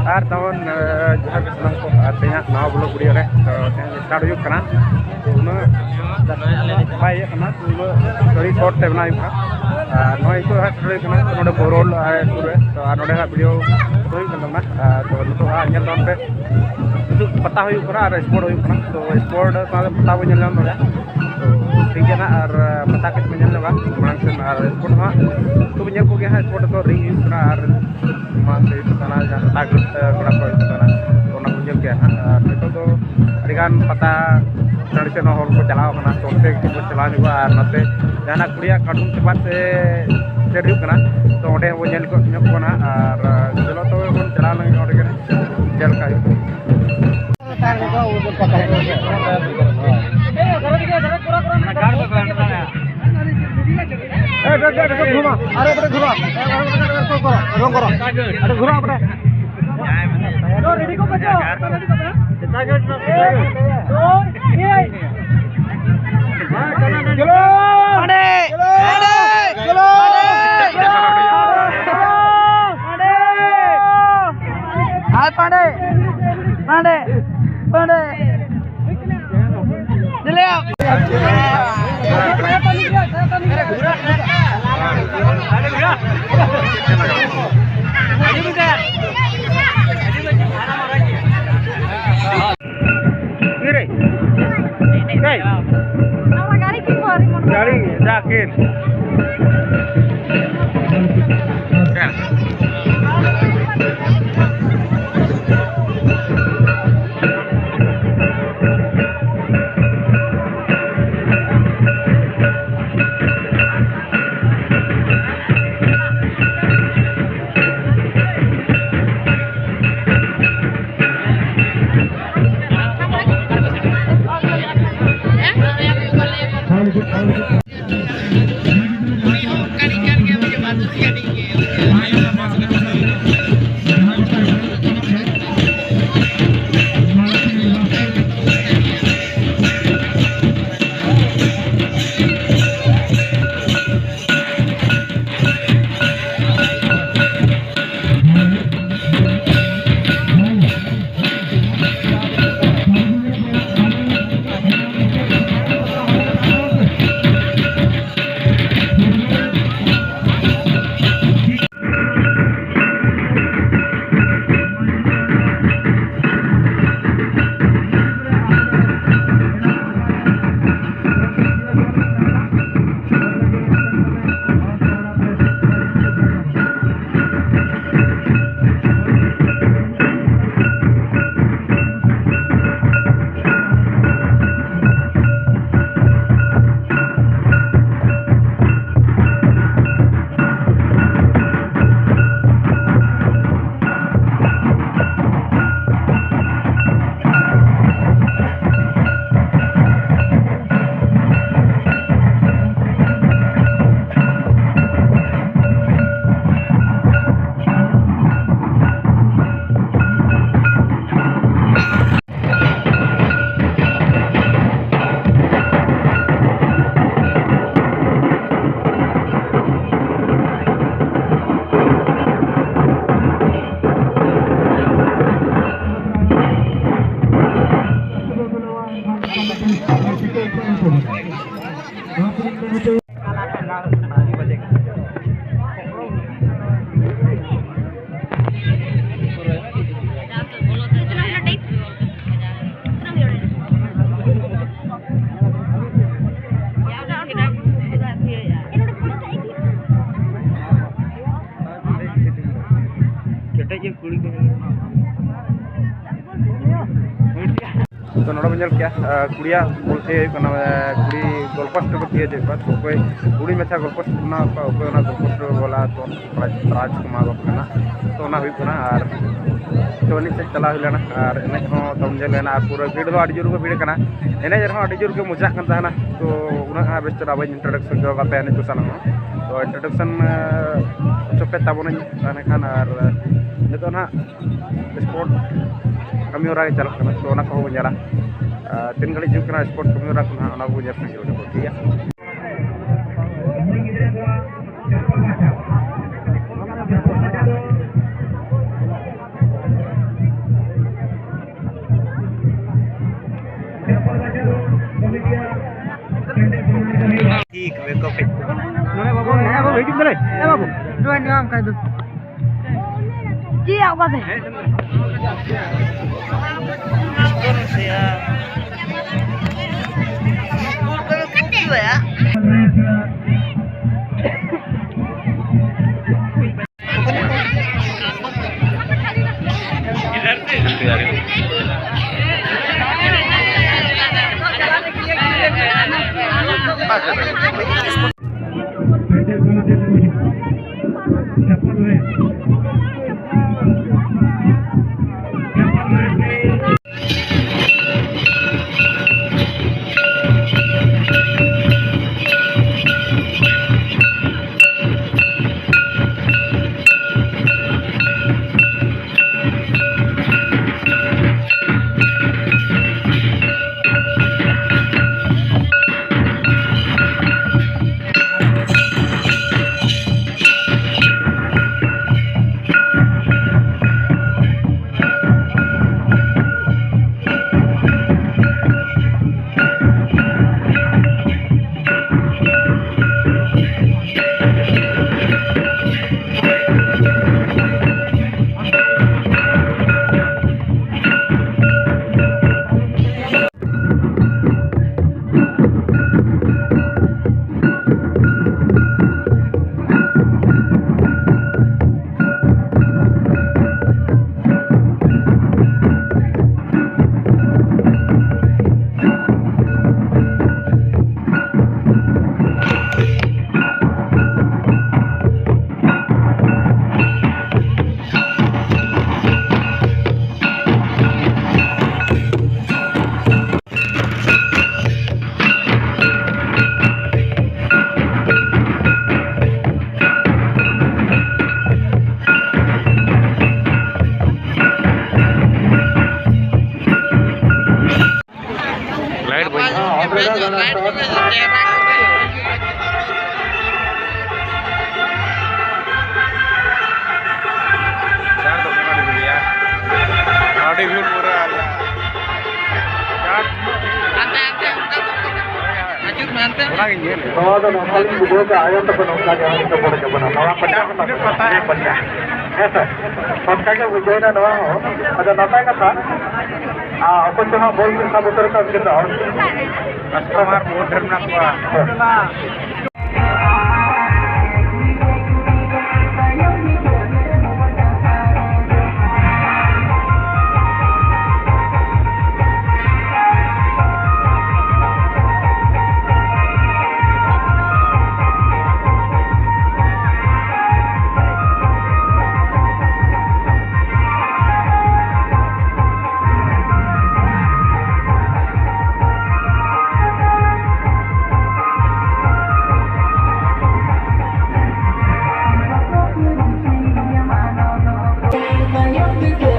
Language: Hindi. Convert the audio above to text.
Ar tahun jahar kesenang ko artinya nawa bulu budi re start yuk kana una bai kana tulo dari short te bana yuk no itu ha dari kana node borol pure to node ha video to yuk kana to to ha nyal don pe itu pata yuk kana ar sport yuk kana to sport ka pata bo nyal no ya to ठीक है ना और पता किस में चलने वाला मांग से और स्पोर्ट हाँ तो बंजर को क्या है स्पोर्ट तो रिंग यूज़ करना और मांग से यूज़ करना जहाँ ताकत करना पड़े तो ना तो ना बंजर क्या है तो अधिकांश पता ट्रेडिशनल हॉल को चलाओ करना तो उनसे को चलाने को और नते जहाँ कुड़िया कार्टून के बाद से चढ़ी करना तो उन्हें वो जेल को ना और चलो तो वो चला लेंगे और क्या जेल का घुमा अरे अपने घुमा रोंग करो अरे घुमा अपने रेडी को बचाओ कितना गेट चलो पांडे चलो हाय पांडे पांडे पांडे चले आओ गाड़ी जाके तो नोड़ा बंजल क्या कुड़िया बोलते कुड़ी गोलपोस्ट को दिए जाए तो कोई कुड़ी में गोलपोस्ट ना गोलपोस्ट बोला तो प्राइज को मांगना तो ना और तो इन से चला लेना और एनज तमजे लेना पूरा भीड़ दो अड़ी जोर को भीड़ करना एनज अड़ी जोर के मजा करना तो उन्हें बेस्ट अब इंट्रोडक्शन जो गाते एनज को साला तो इंट्रोडक्शन चुपे तब खान और नितो ना sport kami ora ke jalak kana to ona ko nyala tin kali juk kana sport kami ora kana ona ko nyala ngiro ko ya ठीक वे को फिट नरे बाबू वेटिंग करे ए बाबू जो नियम कर दो जी आवा दे कौन से यार कितनी है यार इधर से जा रही Hãy subscribe cho kênh Ghiền Mì Gõ để không bỏ lỡ những video hấp dẫn.